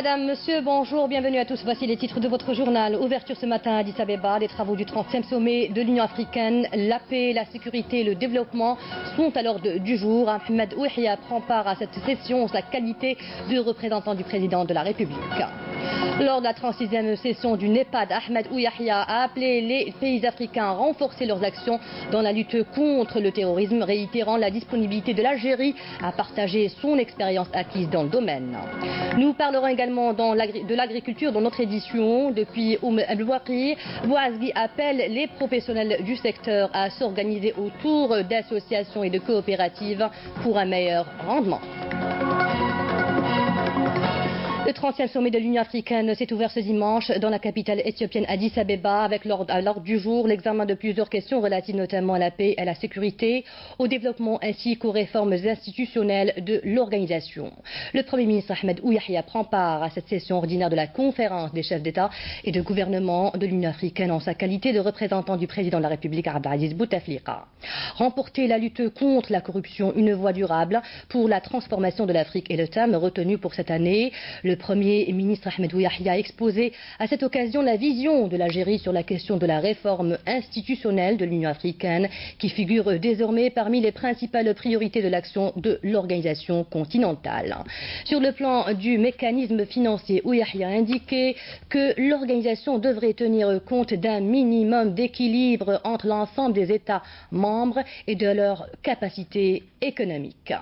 Madame, Monsieur, bonjour, bienvenue à tous. Voici les titres de votre journal. Ouverture ce matin à Addis Abeba des travaux du 30e sommet de l'Union africaine. La paix, la sécurité et le développement sont à l'ordre du jour. Ahmed Ouihia prend part à cette session en sa qualité de représentant du président de la République. Lors de la 36e session du NEPAD, Ahmed Ouihia a appelé les pays africains à renforcer leurs actions dans la lutte contre le terrorisme, réitérant la disponibilité de l'Algérie à partager son expérience acquise dans le domaine. Nous parlerons également de l'agriculture dans notre édition. Depuis Bouazgui appelle les professionnels du secteur à s'organiser autour d'associations et de coopératives pour un meilleur rendement. Le 30e sommet de l'Union africaine s'est ouvert ce dimanche dans la capitale éthiopienne Addis Abeba avec à l'ordre du jour l'examen de plusieurs questions relatives notamment à la paix, à la sécurité, au développement ainsi qu'aux réformes institutionnelles de l'organisation. Le Premier ministre Ahmed Ouihia prend part à cette session ordinaire de la conférence des chefs d'État et de gouvernement de l'Union africaine en sa qualité de représentant du président de la République Abdelaziz Bouteflika. Remporter la lutte contre la corruption, une voie durable pour la transformation de l'Afrique est le thème retenu pour cette année. Le Premier ministre Ahmed Ouihia a exposé à cette occasion la vision de l'Algérie sur la question de la réforme institutionnelle de l'Union africaine qui figure désormais parmi les principales priorités de l'action de l'organisation continentale. Sur le plan du mécanisme financier, Ouihia a indiqué que l'organisation devrait tenir compte d'un minimum d'équilibre entre l'ensemble des États membres et de leurs capacités économiques.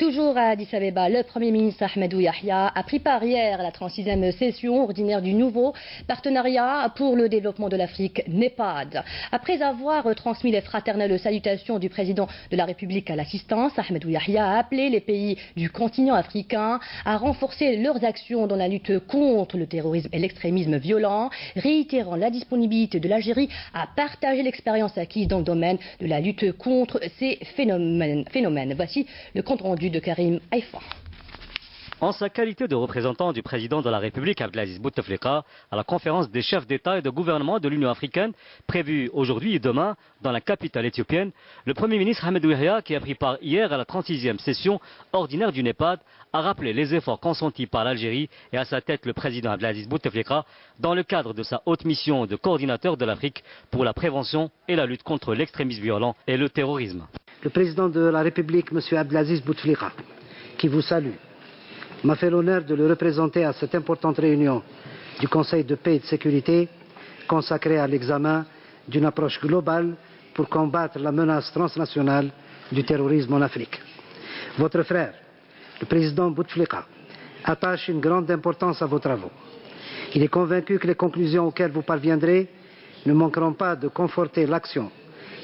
Toujours à Addis Abeba, le Premier ministre Ahmed Ouihia a pris part hier à la 36e session ordinaire du nouveau partenariat pour le développement de l'Afrique, NEPAD. Après avoir transmis les fraternelles salutations du président de la République à l'assistance, Ahmed Ouihia a appelé les pays du continent africain à renforcer leurs actions dans la lutte contre le terrorisme et l'extrémisme violent, réitérant la disponibilité de l'Algérie à partager l'expérience acquise dans le domaine de la lutte contre ces phénomènes. Voici le compte rendu de Karim Haïfa. En sa qualité de représentant du président de la République Abdelaziz Bouteflika à la conférence des chefs d'État et de gouvernement de l'Union africaine prévue aujourd'hui et demain dans la capitale éthiopienne, le Premier ministre Ahmed Ouihia, qui a pris part hier à la 36e session ordinaire du NEPAD, a rappelé les efforts consentis par l'Algérie et à sa tête le président Abdelaziz Bouteflika dans le cadre de sa haute mission de coordinateur de l'Afrique pour la prévention et la lutte contre l'extrémisme violent et le terrorisme. Le président de la République, M. Abdelaziz Bouteflika, qui vous salue, m'a fait l'honneur de le représenter à cette importante réunion du Conseil de paix et de sécurité consacrée à l'examen d'une approche globale pour combattre la menace transnationale du terrorisme en Afrique. Votre frère, le président Bouteflika, attache une grande importance à vos travaux. Il est convaincu que les conclusions auxquelles vous parviendrez ne manqueront pas de conforter l'action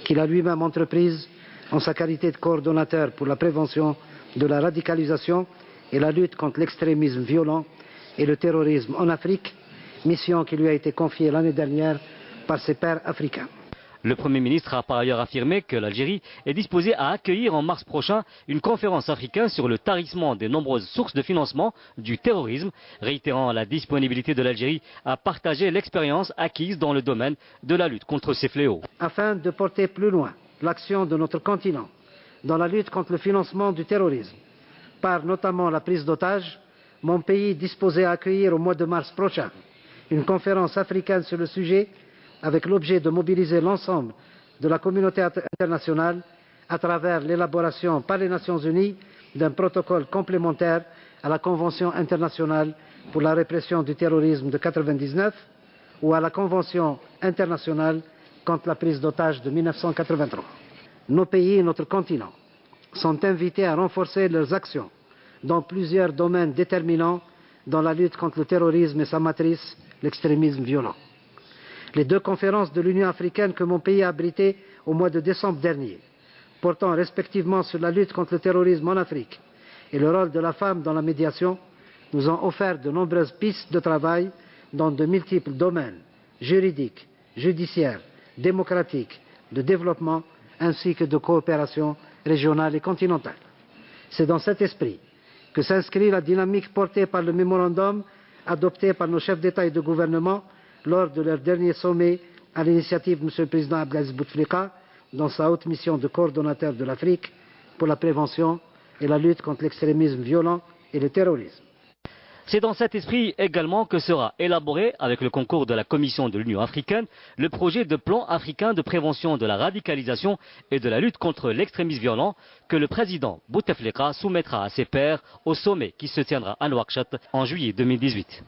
qu'il a lui-même entreprise en sa qualité de coordonnateur pour la prévention de la radicalisation et la lutte contre l'extrémisme violent et le terrorisme en Afrique, mission qui lui a été confiée l'année dernière par ses pairs africains. Le Premier ministre a par ailleurs affirmé que l'Algérie est disposée à accueillir en mars prochain une conférence africaine sur le tarissement des nombreuses sources de financement du terrorisme, réitérant la disponibilité de l'Algérie à partager l'expérience acquise dans le domaine de la lutte contre ces fléaux. Afin de porter plus loin l'action de notre continent dans la lutte contre le financement du terrorisme, par notamment la prise d'otages, mon pays est disposé à accueillir au mois de mars prochain une conférence africaine sur le sujet avec l'objet de mobiliser l'ensemble de la communauté internationale à travers l'élaboration par les Nations Unies d'un protocole complémentaire à la Convention internationale pour la répression du terrorisme de 1999 ou à la Convention internationale contre la prise d'otages de 1983. Nos pays et notre continent sont invités à renforcer leurs actions dans plusieurs domaines déterminants dans la lutte contre le terrorisme et sa matrice, l'extrémisme violent. Les deux conférences de l'Union africaine que mon pays a abritées au mois de décembre dernier, portant respectivement sur la lutte contre le terrorisme en Afrique et le rôle de la femme dans la médiation, nous ont offert de nombreuses pistes de travail dans de multiples domaines juridiques, judiciaires, démocratiques, de développement ainsi que de coopération régionale et continentale. C'est dans cet esprit que s'inscrit la dynamique portée par le mémorandum adopté par nos chefs d'État et de gouvernement lors de leur dernier sommet à l'initiative de M. le Président Abdelaziz Bouteflika dans sa haute mission de coordonnateur de l'Afrique pour la prévention et la lutte contre l'extrémisme violent et le terrorisme. C'est dans cet esprit également que sera élaboré, avec le concours de la Commission de l'Union africaine, le projet de plan africain de prévention de la radicalisation et de la lutte contre l'extrémisme violent que le président Bouteflika soumettra à ses pairs au sommet qui se tiendra à Nouakchott en juillet 2018.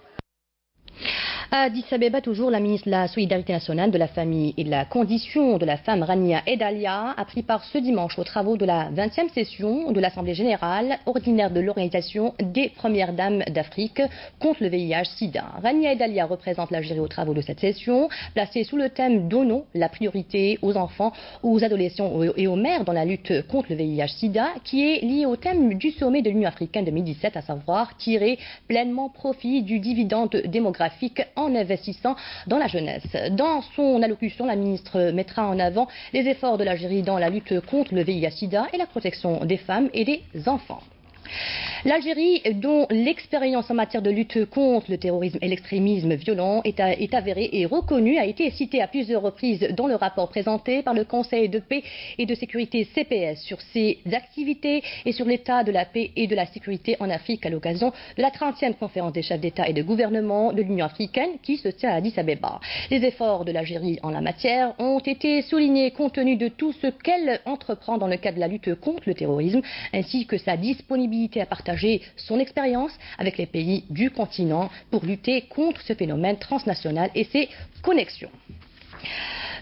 À Addis Abeba, toujours, la ministre de la Solidarité nationale, de la famille et de la condition de la femme, Rania Edalia, a pris part ce dimanche aux travaux de la 20e session de l'Assemblée générale ordinaire de l'Organisation des Premières Dames d'Afrique contre le VIH-Sida. Rania Edalia représente l'Algérie aux travaux de cette session, placée sous le thème « Donnons la priorité aux enfants, aux adolescents et aux mères dans la lutte contre le VIH-Sida » qui est lié au thème du sommet de l'Union africaine 2017, à savoir tirer pleinement profit du dividende démographique en investissant dans la jeunesse. Dans son allocution, la ministre mettra en avant les efforts de l'Algérie dans la lutte contre le VIH-Sida et la protection des femmes et des enfants. L'Algérie, dont l'expérience en matière de lutte contre le terrorisme et l'extrémisme violent est avérée et reconnue, a été citée à plusieurs reprises dans le rapport présenté par le Conseil de paix et de sécurité CPS sur ses activités et sur l'état de la paix et de la sécurité en Afrique à l'occasion de la 30e conférence des chefs d'État et de gouvernement de l'Union africaine qui se tient à Addis Abeba. Les efforts de l'Algérie en la matière ont été soulignés compte tenu de tout ce qu'elle entreprend dans le cadre de la lutte contre le terrorisme, ainsi que sa disponibilité à partager son expérience avec les pays du continent pour lutter contre ce phénomène transnational et ses connexions.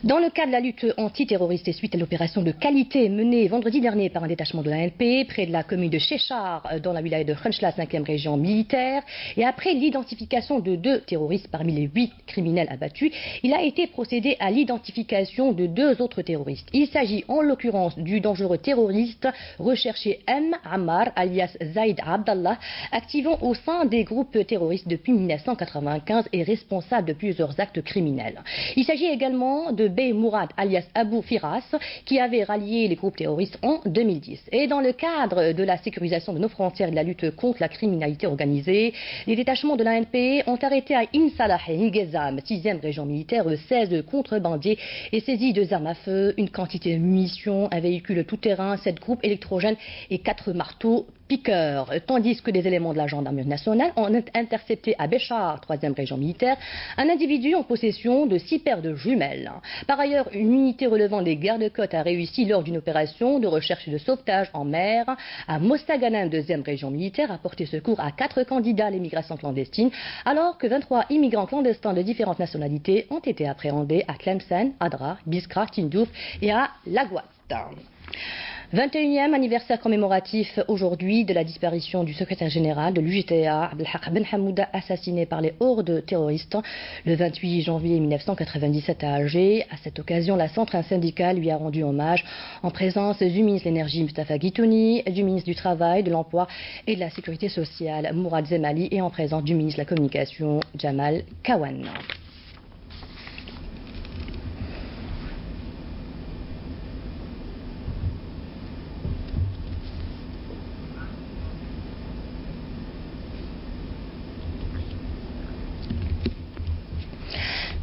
Dans le cadre de la lutte antiterroriste et suite à l'opération de qualité menée vendredi dernier par un détachement de l'ANP près de la commune de Chechar dans la wilaya de Khenchla, 5e région militaire, et après l'identification de 2 terroristes parmi les 8 criminels abattus, il a été procédé à l'identification de 2 autres terroristes. Il s'agit en l'occurrence du dangereux terroriste recherché M. Ammar alias Zaid Abdallah, activant au sein des groupes terroristes depuis 1995 et responsable de plusieurs actes criminels. Il s'agit également de Bey Mourad alias Abou Firas qui avait rallié les groupes terroristes en 2010. Et dans le cadre de la sécurisation de nos frontières et de la lutte contre la criminalité organisée, les détachements de l'ANP ont arrêté à Insalah et Ngezam, 6e région militaire, 16 contrebandiers et saisi 2 armes à feu, une quantité de munitions, un véhicule tout-terrain, 7 groupes électrogènes et 4 marteaux piqueurs, tandis que des éléments de la gendarmerie nationale ont intercepté à Béchar, 3e région militaire, un individu en possession de 6 paires de jumelles. Par ailleurs, une unité relevant des gardes-côtes a réussi lors d'une opération de recherche et de sauvetage en mer à Mostaganem, 2e région militaire, à porter secours à 4 candidats à l'immigration clandestine, alors que 23 immigrants clandestins de différentes nationalités ont été appréhendés à Tlemcen, Adrar, Biskra, Tindouf et à Lagouat. 21e anniversaire commémoratif aujourd'hui de la disparition du secrétaire général de l'UJTA, Abdelhak Ben Hamouda, assassiné par les hordes terroristes le 28 janvier 1997 à Alger. À cette occasion, la centrale syndicale lui a rendu hommage en présence du ministre de l'Énergie Mustafa Guitouni, du ministre du Travail, de l'Emploi et de la Sécurité sociale Mourad Zemali et en présence du ministre de la Communication Jamal Kawan.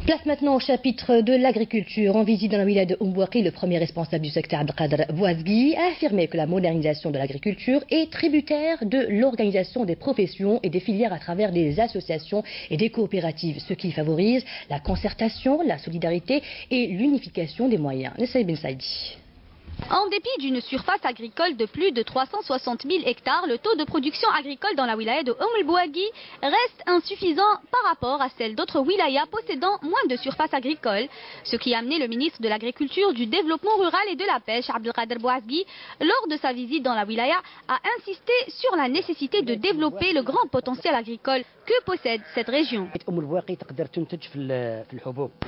Place maintenant au chapitre de l'agriculture. En visite dans la wilaya de Oumbouaki, le premier responsable du secteur Abdelkader Bouazgui a affirmé que la modernisation de l'agriculture est tributaire de l'organisation des professions et des filières à travers des associations et des coopératives, ce qui favorise la concertation, la solidarité et l'unification des moyens. Nessaï Ben Saïdi. En dépit d'une surface agricole de plus de 360 000 hectares, le taux de production agricole dans la wilaya de El Bouagui reste insuffisant par rapport à celle d'autres wilayas possédant moins de surface agricole. Ce qui a amené le ministre de l'Agriculture, du Développement rural et de la Pêche, Abdelkader Bouazgui, lors de sa visite dans la wilaya, à insister sur la nécessité de développer le grand potentiel agricole que possède cette région.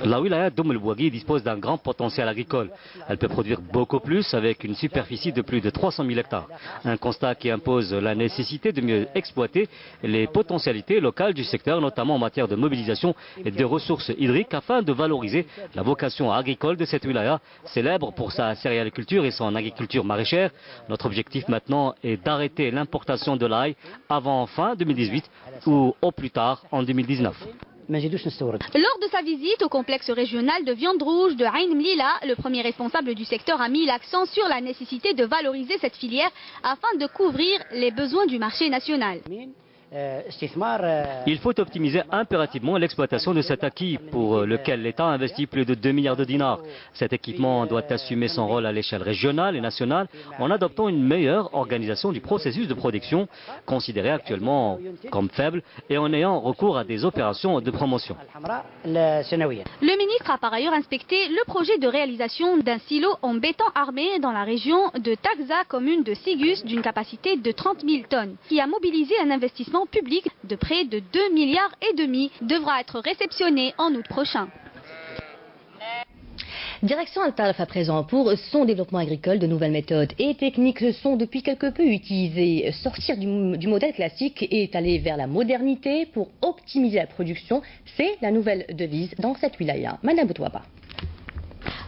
La wilaya d'El Bouagui dispose d'un grand potentiel agricole. Elle peut produire beaucoup plus avec une superficie de plus de 300 000 hectares. Un constat qui impose la nécessité de mieux exploiter les potentialités locales du secteur, notamment en matière de mobilisation et de ressources hydriques, afin de valoriser la vocation agricole de cette wilaya, célèbre pour sa céréaliculture et son agriculture maraîchère. Notre objectif maintenant est d'arrêter l'importation de l'ail avant fin 2018 ou au plus tard en 2019. Lors de sa visite au complexe régional de viande rouge de Ain Mlila, le premier responsable du secteur a mis l'accent sur la nécessité de valoriser cette filière afin de couvrir les besoins du marché national. Il faut optimiser impérativement l'exploitation de cet acquis pour lequel l'État investit plus de 2 milliards de dinars. Cet équipement doit assumer son rôle à l'échelle régionale et nationale en adoptant une meilleure organisation du processus de production, considéré actuellement comme faible, et en ayant recours à des opérations de promotion. Le ministre a par ailleurs inspecté le projet de réalisation d'un silo en béton armé dans la région de Takza, commune de Sigus, d'une capacité de 30 000 tonnes, qui a mobilisé un investissement public de près de 2,5 milliards devra être réceptionné en août prochain. Direction Al-Taraf à présent. Pour son développement agricole, de nouvelles méthodes et techniques sont depuis quelque peu utilisées. Sortir du modèle classique et aller vers la modernité pour optimiser la production, c'est la nouvelle devise dans cette wilaya. Madame Boutouaba.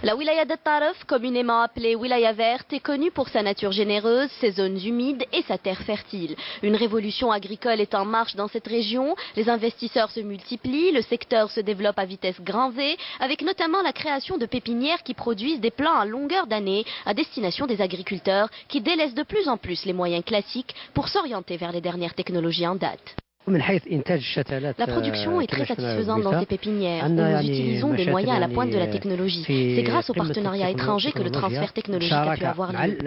La wilaya de Taraf, communément appelée wilaya verte, est connue pour sa nature généreuse, ses zones humides et sa terre fertile. Une révolution agricole est en marche dans cette région. Les investisseurs se multiplient, le secteur se développe à vitesse grand V, avec notamment la création de pépinières qui produisent des plants à longueur d'année à destination des agriculteurs qui délaissent de plus en plus les moyens classiques pour s'orienter vers les dernières technologies en date. La production est très satisfaisante dans ces pépinières. Nous utilisons des moyens à la pointe de la technologie. C'est grâce aux partenariats étrangers que le transfert technologique a pu avoir lieu.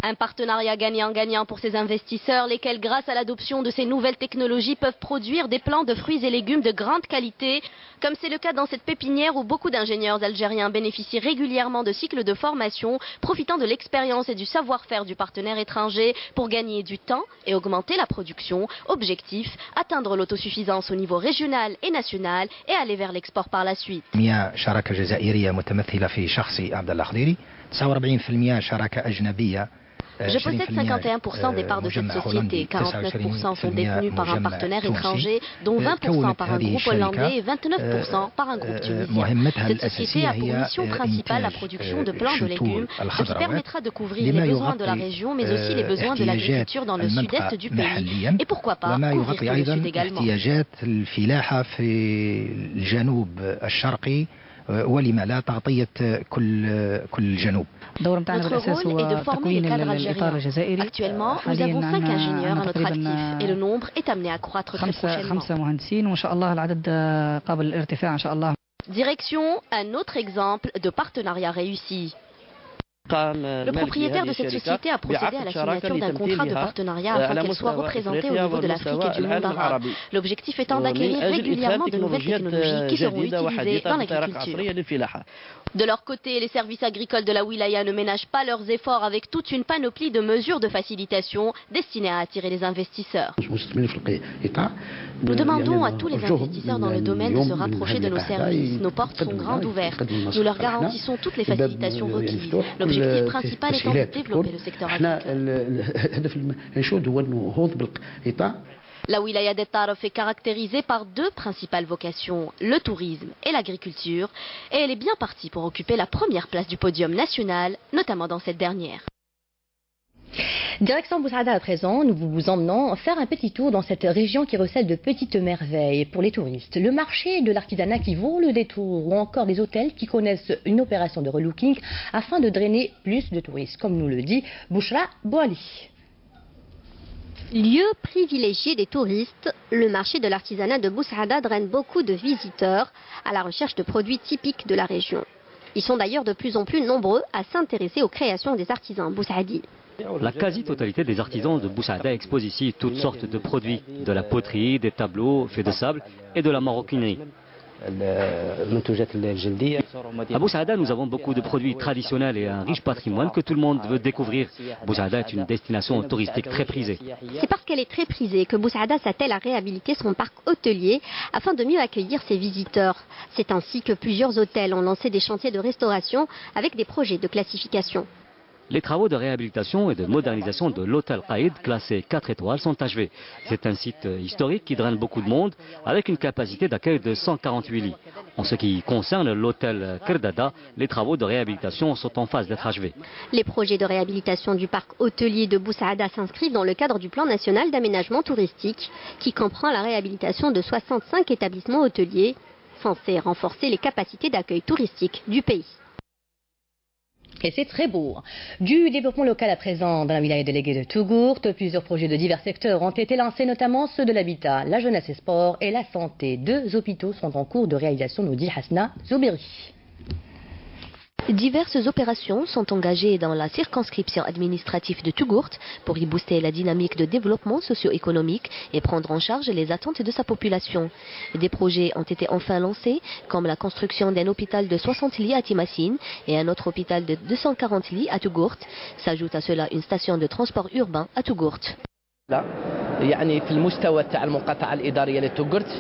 Un partenariat gagnant-gagnant pour ces investisseurs, lesquels, grâce à l'adoption de ces nouvelles technologies, peuvent produire des plants de fruits et légumes de grande qualité, comme c'est le cas dans cette pépinière où beaucoup d'ingénieurs algériens bénéficient régulièrement de cycles de formation, profitant de l'expérience et du savoir-faire du partenaire étranger pour gagner du temps et augmenter la production. Objectif, atteindre l'autosuffisance au niveau régional et national et aller vers l'export par la suite. Je possède 51% des parts de cette société, 49% sont détenus par un partenaire étranger, dont 20% par un groupe hollandais et 29% par un groupe tunisien. Cette société a pour mission principale la production de plants de légumes, ce qui permettra de couvrir les besoins de la région, mais aussi les besoins de l'agriculture dans le sud-est du pays, et pourquoi pas couvrir tout le sud également. Notre rôle est de former les cadres algériens. Actuellement, nous avons 5 ingénieurs à notre actif et le nombre est amené à croître très prochainement. Direction un autre exemple de partenariat réussi. Le propriétaire de cette société a procédé à la signature d'un contrat de partenariat afin qu'elle soit représentée au niveau de l'Afrique et du monde arabe. L'objectif étant d'acquérir régulièrement de nouvelles technologies qui seront utilisées dans l'agriculture. De leur côté, les services agricoles de la wilaya ne ménagent pas leurs efforts avec toute une panoplie de mesures de facilitation destinées à attirer les investisseurs. Nous demandons à tous les investisseurs dans le domaine de se rapprocher de nos services. Nos portes sont grandes ouvertes. Nous leur garantissons toutes les facilitations requises. L'objectif principal étant de développer le secteur agricole. La wilaya de Taraf est caractérisée par 2 principales vocations, le tourisme et l'agriculture, et elle est bien partie pour occuper la première place du podium national, notamment dans cette dernière. Direction Boussaada à présent, nous vous emmenons faire un petit tour dans cette région qui recèle de petites merveilles pour les touristes. Le marché de l'artisanat qui vaut le détour ou encore des hôtels qui connaissent une opération de relooking afin de drainer plus de touristes, comme nous le dit Bouchra Bouali. Lieu privilégié des touristes, le marché de l'artisanat de Boussaada draine beaucoup de visiteurs à la recherche de produits typiques de la région. Ils sont d'ailleurs de plus en plus nombreux à s'intéresser aux créations des artisans boussaadis. La quasi-totalité des artisans de Boussaada exposent ici toutes sortes de produits, de la poterie, des tableaux faits de sable et de la maroquinerie. À Boussaada, nous avons beaucoup de produits traditionnels et un riche patrimoine que tout le monde veut découvrir. Boussaada est une destination touristique très prisée. C'est parce qu'elle est très prisée que Boussaada s'attelle à réhabiliter son parc hôtelier afin de mieux accueillir ses visiteurs. C'est ainsi que plusieurs hôtels ont lancé des chantiers de restauration avec des projets de classification. Les travaux de réhabilitation et de modernisation de l'hôtel Qaïd, classé 4 étoiles, sont achevés. C'est un site historique qui draine beaucoup de monde, avec une capacité d'accueil de 148 lits. En ce qui concerne l'hôtel Kerdada, les travaux de réhabilitation sont en phase d'être achevés. Les projets de réhabilitation du parc hôtelier de Bou Saada s'inscrivent dans le cadre du plan national d'aménagement touristique, qui comprend la réhabilitation de 65 établissements hôteliers, censés renforcer les capacités d'accueil touristique du pays. Et c'est très beau. Du développement local à présent dans la wilaya déléguée de Tougourt, plusieurs projets de divers secteurs ont été lancés, notamment ceux de l'habitat, la jeunesse et sport et la santé. 2 hôpitaux sont en cours de réalisation, nous dit Hasna Zouberi. Diverses opérations sont engagées dans la circonscription administrative de Tougourt pour y booster la dynamique de développement socio-économique et prendre en charge les attentes de sa population. Des projets ont été enfin lancés, comme la construction d'un hôpital de 60 lits à Timassine et un autre hôpital de 240 lits à Tougourt. S'ajoute à cela une station de transport urbain à Tougourt.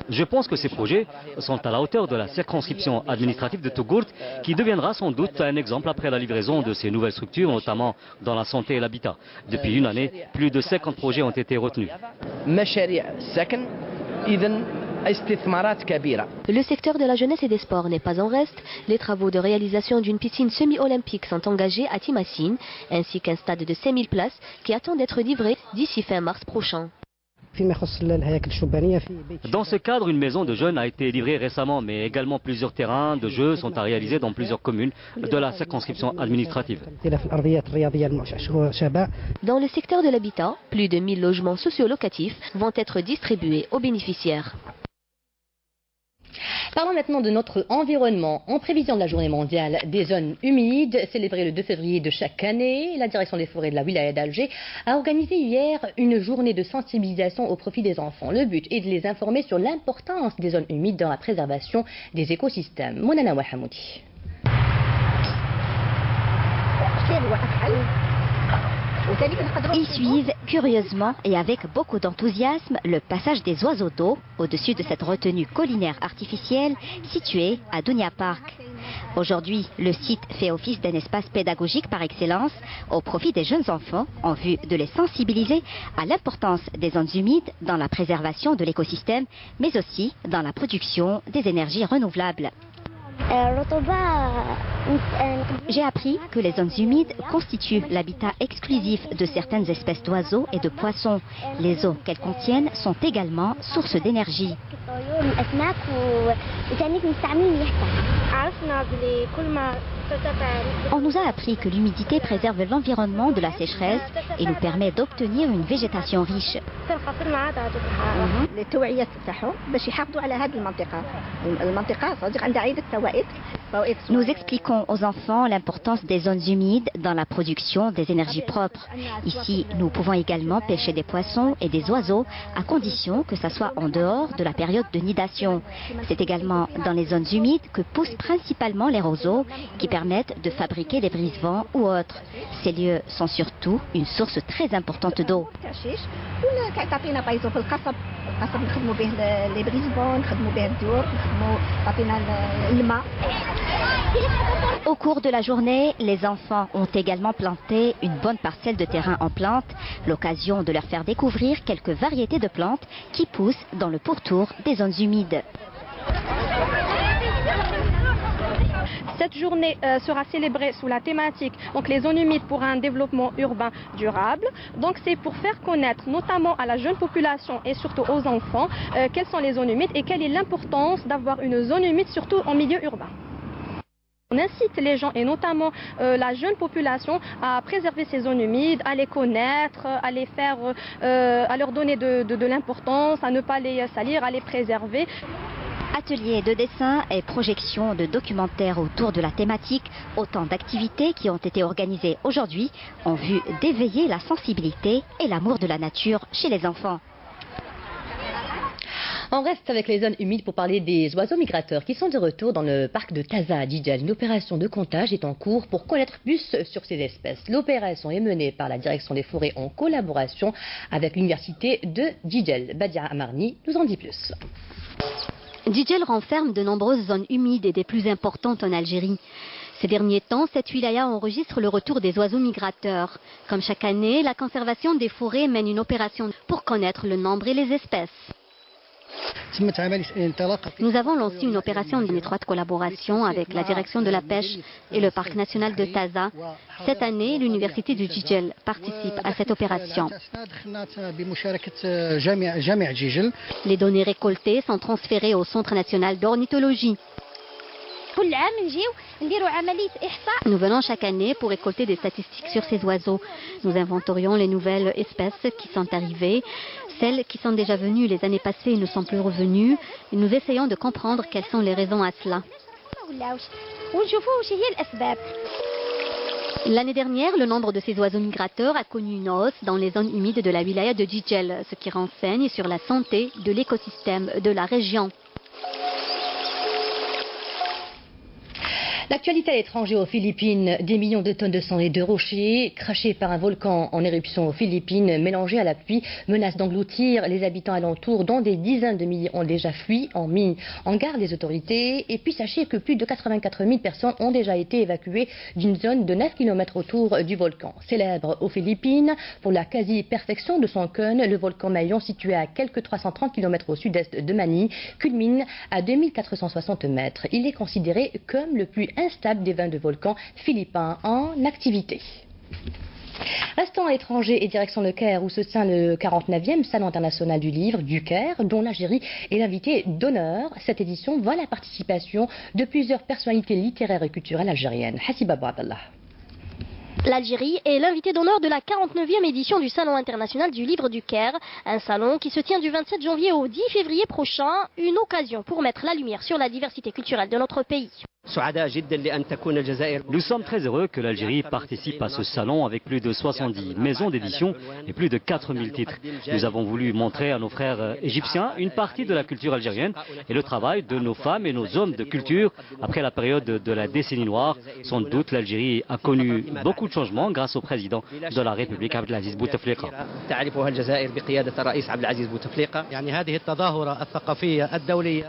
Je pense que ces projets sont à la hauteur de la circonscription administrative de Tougourt, qui deviendra sans doute un exemple après la livraison de ces nouvelles structures, notamment dans la santé et l'habitat. Depuis une année, plus de 50 projets ont été retenus. Le secteur de la jeunesse et des sports n'est pas en reste. Les travaux de réalisation d'une piscine semi-olympique sont engagés à Timassine, ainsi qu'un stade de 5000 places qui attend d'être livré d'ici fin mars prochain. Dans ce cadre, une maison de jeunes a été livrée récemment, mais également plusieurs terrains de jeux sont à réaliser dans plusieurs communes de la circonscription administrative. Dans le secteur de l'habitat, plus de 1000 logements sociolocatifs vont être distribués aux bénéficiaires. Parlons maintenant de notre environnement. En prévision de la journée mondiale des zones humides, célébrée le 2 février de chaque année, la direction des forêts de la wilaya d'Alger a organisé hier une journée de sensibilisation au profit des enfants. Le but est de les informer sur l'importance des zones humides dans la préservation des écosystèmes. Monana Wahamoudi. Ils suivent curieusement et avec beaucoup d'enthousiasme le passage des oiseaux d'eau au-dessus de cette retenue collinaire artificielle située à Dounia Park. Aujourd'hui, le site fait office d'un espace pédagogique par excellence au profit des jeunes enfants en vue de les sensibiliser à l'importance des zones humides dans la préservation de l'écosystème, mais aussi dans la production des énergies renouvelables. J'ai appris que les zones humides constituent l'habitat exclusif de certaines espèces d'oiseaux et de poissons. Les eaux qu'elles contiennent sont également source d'énergie. On nous a appris que l'humidité préserve l'environnement de la sécheresse et nous permet d'obtenir une végétation riche. Nous expliquons aux enfants l'importance des zones humides dans la production des énergies propres. Ici, nous pouvons également pêcher des poissons et des oiseaux à condition que ça soit en dehors de la période de nidation. C'est également dans les zones humides que poussent principalement les roseaux qui permettent de fabriquer des brise-vents ou autres. Ces lieux sont surtout une source très importante d'eau. Au cours de la journée, les enfants ont également planté une bonne parcelle de terrain en plantes, l'occasion de leur faire découvrir quelques variétés de plantes qui poussent dans le pourtour des zones humides. Cette journée sera célébrée sous la thématique donc les zones humides pour un développement urbain durable. Donc c'est pour faire connaître notamment à la jeune population et surtout aux enfants quelles sont les zones humides et quelle est l'importance d'avoir une zone humide surtout en milieu urbain. On incite les gens et notamment la jeune population à préserver ces zones humides, à les connaître, à les faire, à leur donner de l'importance, à ne pas les salir, à les préserver. Ateliers de dessin et projections de documentaires autour de la thématique, autant d'activités qui ont été organisées aujourd'hui en vue d'éveiller la sensibilité et l'amour de la nature chez les enfants. On reste avec les zones humides pour parler des oiseaux migrateurs qui sont de retour dans le parc de Taza à Djidjel. Une opération de comptage est en cours pour connaître plus sur ces espèces. L'opération est menée par la direction des forêts en collaboration avec l'université de Djidjel. Badia Amarni nous en dit plus. Djidjel renferme de nombreuses zones humides et des plus importantes en Algérie. Ces derniers temps, cette wilaya enregistre le retour des oiseaux migrateurs. Comme chaque année, la conservation des forêts mène une opération pour connaître le nombre et les espèces. Nous avons lancé une opération en étroite collaboration avec la direction de la pêche et le parc national de Taza. Cette année, l'université du Jijel participe à cette opération. Les données récoltées sont transférées au Centre national d'ornithologie. Nous venons chaque année pour récolter des statistiques sur ces oiseaux. Nous inventorions les nouvelles espèces qui sont arrivées, celles qui sont déjà venues les années passées et ne sont plus revenues. Et nous essayons de comprendre quelles sont les raisons à cela. L'année dernière, le nombre de ces oiseaux migrateurs a connu une hausse dans les zones humides de la wilaya de Jijel, ce qui renseigne sur la santé de l'écosystème de la région. L'actualité à l'étranger aux Philippines, des millions de tonnes de sang et de rochers crachés par un volcan en éruption aux Philippines, mélangés à la pluie, menacent d'engloutir les habitants alentours, dont des dizaines de milliers ont déjà fui, en mis en garde les autorités. Et puis sachez que plus de 84 000 personnes ont déjà été évacuées d'une zone de 9 km autour du volcan. Célèbre aux Philippines pour la quasi-perfection de son cône, le volcan Mayon, situé à quelques 330 km au sud-est de Manille, culmine à 2460 mètres. Il est considéré comme le plus instable des 22 volcans philippins en activité. Restons à l'étranger et direction le Caire où se tient le 49e Salon international du livre du Caire, dont l'Algérie est l'invité d'honneur. Cette édition voit la participation de plusieurs personnalités littéraires et culturelles algériennes. Hassiba Abdallah. L'Algérie est l'invité d'honneur de la 49e édition du Salon international du livre du Caire, un salon qui se tient du 27 janvier au 10 février prochain, une occasion pour mettre la lumière sur la diversité culturelle de notre pays. Nous sommes très heureux que l'Algérie participe à ce salon avec plus de 70 maisons d'édition et plus de 4000 titres. Nous avons voulu montrer à nos frères égyptiens une partie de la culture algérienne et le travail de nos femmes et nos hommes de culture après la période de la décennie noire. Sans doute l'Algérie a connu beaucoup de changements grâce au président de la République Abdelaziz Bouteflika.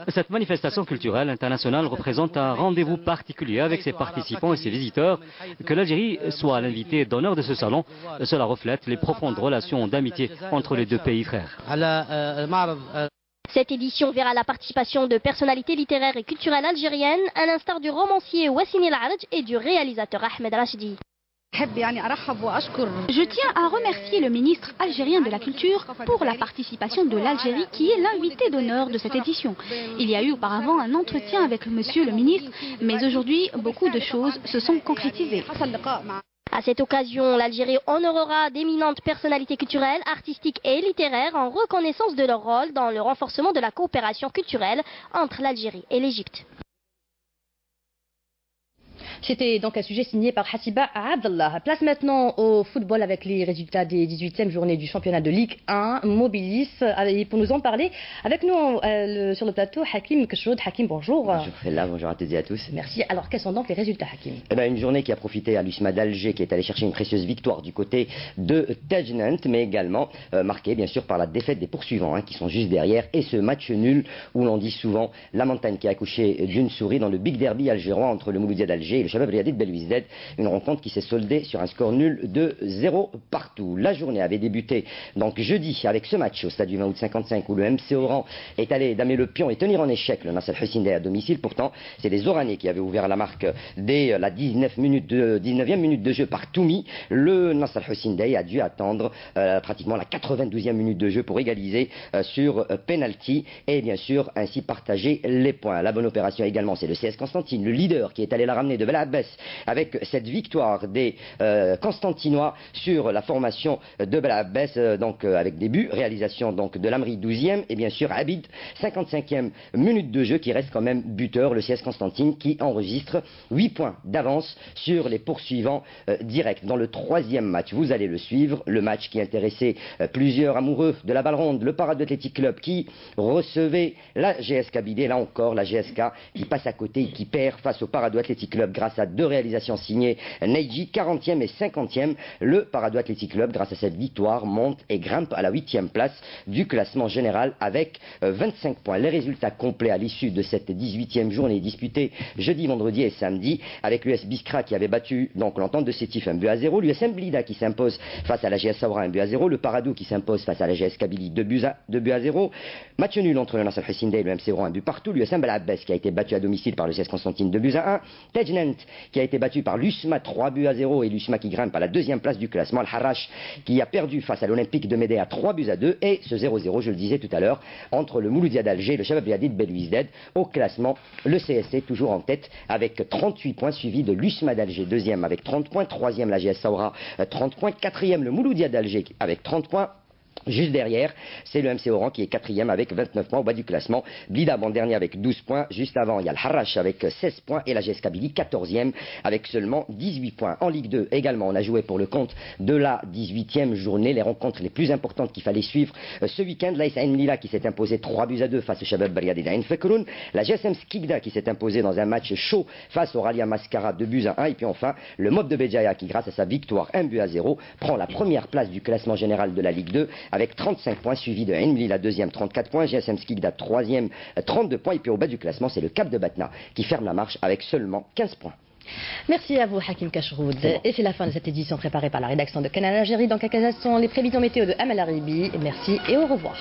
Cette manifestation culturelle internationale représente un rendez-vous particulier avec ses participants et ses visiteurs. Que l'Algérie soit l'invité d'honneur de ce salon, cela reflète les profondes relations d'amitié entre les deux pays frères. Cette édition verra la participation de personnalités littéraires et culturelles algériennes, à l'instar du romancier Wassine El Arj et du réalisateur Ahmed Rachdi. Je tiens à remercier le ministre algérien de la Culture pour la participation de l'Algérie qui est l'invité d'honneur de cette édition. Il y a eu auparavant un entretien avec monsieur le ministre, mais aujourd'hui, beaucoup de choses se sont concrétisées. À cette occasion, l'Algérie honorera d'éminentes personnalités culturelles, artistiques et littéraires en reconnaissance de leur rôle dans le renforcement de la coopération culturelle entre l'Algérie et l'Égypte. C'était donc un sujet signé par Hassiba Abdallah. Place maintenant au football avec les résultats des 18e journées du championnat de Ligue 1 Mobilis. Et pour nous en parler, avec nous sur le plateau, Hakim Keshroud. Hakim, bonjour. Bonjour Fella, bonjour à toutes et à tous. Merci. Alors, quels sont donc les résultats, Hakim? Une journée qui a profité à l'USMA d'Alger, qui est allé chercher une précieuse victoire du côté de Tajnant, mais également marquée bien sûr par la défaite des poursuivants qui sont juste derrière, et ce match nul où l'on dit souvent la montagne qui a accouché d'une souris dans le Big Derby algérois entre le Mouloudia d'Alger et le Shabab Riadi de Belouizdad, une rencontre qui s'est soldée sur un score nul de 0 partout. La journée avait débuté donc jeudi avec ce match au stade du 20 août 55 où le MC Oran est allé damer le pion et tenir en échec le Nasser Hussein Dey à domicile. Pourtant, c'est les Oranais qui avaient ouvert la marque dès la 19e minute de jeu par Toumi. Le Nasser Hussein Dey a dû attendre pratiquement la 92e minute de jeu pour égaliser sur penalty et bien sûr ainsi partager les points. La bonne opération également, c'est le CS Constantine, le leader, qui est allé la ramener de Bel Abbès avec cette victoire des Constantinois sur la formation de Bel Abbès, donc avec des buts, réalisation donc de Lamri 12e et bien sûr Abid 55e minute de jeu qui reste quand même buteur, le CS Constantine qui enregistre 8 points d'avance sur les poursuivants directs. Dans le troisième match, vous allez le suivre, le match qui intéressait plusieurs amoureux de la balle ronde, le Paradou Athletic Club qui recevait la GSK Bidé, là encore la GSK qui passe à côté et qui perd face au Paradou Athletic Club grâce grâce à 2 réalisations signées Neji, 40e et 50e. Le Parado Athletic Club, grâce à cette victoire, monte et grimpe à la 8e place du classement général avec 25 points. Les résultats complets à l'issue de cette 18e journée disputée jeudi, vendredi et samedi avec l'US Biskra qui avait battu donc l'Entente de Sétif 1-0, l'USM Blida qui s'impose face à la GS Saoura 1-0, le Paradou qui s'impose face à la GS Kabylie 2-0, match nul entre le Nasser Hussein et le MC Oran 1 but partout, l'USM Bel qui a été battu à domicile par le GS Constantine 2-1, Tejnant qui a été battu par l'USMA 3-0 et l'USMA qui grimpe à la 2e place du classement, le Harash qui a perdu face à l'Olympique de Médée à 3-2 et ce 0-0, je le disais tout à l'heure, entre le Mouloudia d'Alger et le Shabab Riadi de Belouizdad. Au classement, le CSC toujours en tête avec 38 points, suivi de l'USMA d'Alger, 2e avec 30 points, 3e la GS Saoura 30 points, 4e le Mouloudia d'Alger avec 30 points. Juste derrière, c'est le MC Oran qui est 4e avec 29 points au bas du classement. Blida en dernier avec 12 points. Juste avant, il y a le Harash avec 16 points et la GS Kabylie 14e avec seulement 18 points. En Ligue 2 également, on a joué pour le compte de la 18e journée les rencontres les plus importantes qu'il fallait suivre ce week-end. L'AS Ain Lila qui s'est imposé 3-2 face au Shabab Bariadi d'Ain Fekroun. La GSM Skikda qui s'est imposée dans un match chaud face au Ralia Mascara 2-1. Et puis enfin, le Mob de Béjaïa qui, grâce à sa victoire 1-0, prend la première place du classement général de la Ligue 2 avec 35 points, suivi de Ain la 2e 34 points, GSM Skikda 3e 32 points et puis au bas du classement c'est le Cap de Batna qui ferme la marche avec seulement 15 points. Merci à vous Hakim Kachroud. Et c'est la fin de cette édition préparée par la rédaction de Canal Algérie. Dans quelques instants, les prévisions météo de Amal Aribi. Merci et au revoir.